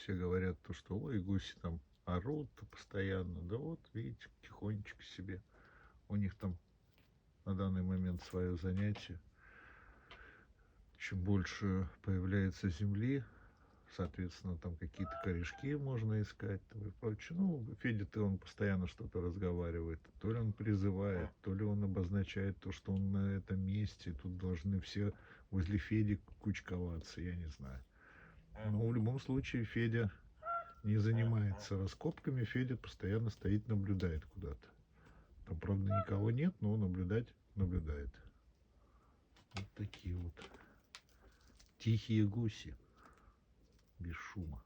все говорят, то, что ой, гуси там орут постоянно. Да вот, видите, тихонечко себе. У них там на данный момент свое занятие. Чем больше появляется земли, соответственно, там какие-то корешки можно искать там и прочее. Ну, Федя-то он постоянно что-то разговаривает. То ли он призывает, то ли он обозначает то, что он на этом месте. Тут должны все возле Феди кучковаться, я не знаю. Но в любом случае Федя не занимается раскопками. Федя постоянно стоит, наблюдает куда-то. Там, правда, никого нет, но наблюдает. Вот такие вот тихие гуси, без шума.